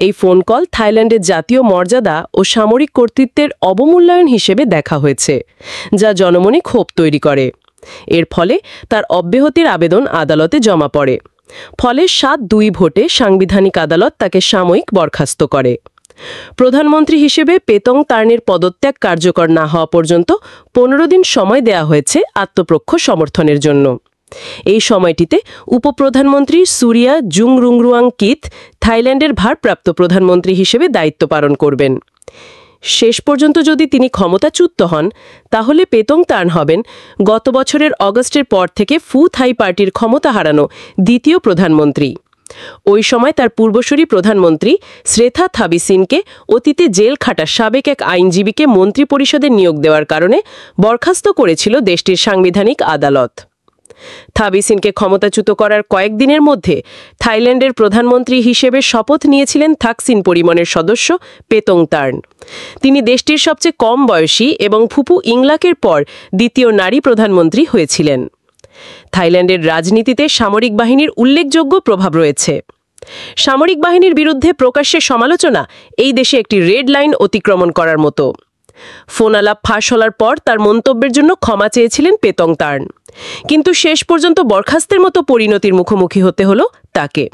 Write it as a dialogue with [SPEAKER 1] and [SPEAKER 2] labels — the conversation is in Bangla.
[SPEAKER 1] এই ফোন কল থাইল্যান্ডের জাতীয় মর্যাদা ও সামরিক কর্তৃত্বের অবমূল্যায়ন হিসেবে দেখা হয়েছে, যা জনমনে ক্ষোভ তৈরি করে। এর ফলে তার অব্যাহতির আবেদন আদালতে জমা পড়ে। ফলে 7-2 ভোটে সাংবিধানিক আদালত তাকে সাময়িক বরখাস্ত করে। প্রধানমন্ত্রী হিসেবে পেতং তার্নের পদত্যাগ কার্যকর না হওয়া পর্যন্ত 15 দিন সময় দেয়া হয়েছে আত্মপক্ষ সমর্থনের জন্য। এই সময়টিতে উপপ্রধানমন্ত্রী সুরিয়া জুংরুংরুয়াং কিত থাইল্যান্ডের ভারপ্রাপ্ত প্রধানমন্ত্রী হিসেবে দায়িত্ব পালন করবেন। শেষ পর্যন্ত যদি তিনি ক্ষমতাচ্যুত হন, তাহলে পেতং তার্ন হবেন গত বছরের অগস্টের পর থেকে ফু থাই পার্টির ক্ষমতা হারানো দ্বিতীয় প্রধানমন্ত্রী। ওই সময় তার পূর্বসূরি প্রধানমন্ত্রী শ্রেথা থাবিসিনকে অতীতে জেল খাটা সাবেক এক আইনজীবীকে মন্ত্রী পরিষদে নিয়োগ দেওয়ার কারণে বরখাস্ত করেছিল দেশটির সাংবিধানিক আদালত। থাবিসিনকে ক্ষমতাচ্যুত করার কয়েকদিনের মধ্যে থাইল্যান্ডের প্রধানমন্ত্রী হিসেবে শপথ নিয়েছিলেন থাকসিন পরিমলের সদস্য পেতং তার্ন। তিনি দেশটির সবচেয়ে কম বয়সী এবং ফুপু ইংলাকের পর দ্বিতীয় নারী প্রধানমন্ত্রী হয়েছিলেন। থাইল্যান্ডের রাজনীতিতে সামরিক বাহিনীর উল্লেখযোগ্য প্রভাব রয়েছে। সামরিক বাহিনীর বিরুদ্ধে প্রকাশ্যে সমালোচনা এই দেশে একটি রেড লাইন অতিক্রমণ করার মতো। ফোন আলাপ ফাঁস হওয়ার পর তার মন্তব্যের জন্য ক্ষমা চেয়েছিলেন পেতং তার্ন, কিন্তু শেষ পর্যন্ত বরখাস্তের মতো পরিণতির মুখোমুখি হতে হলো তাকে।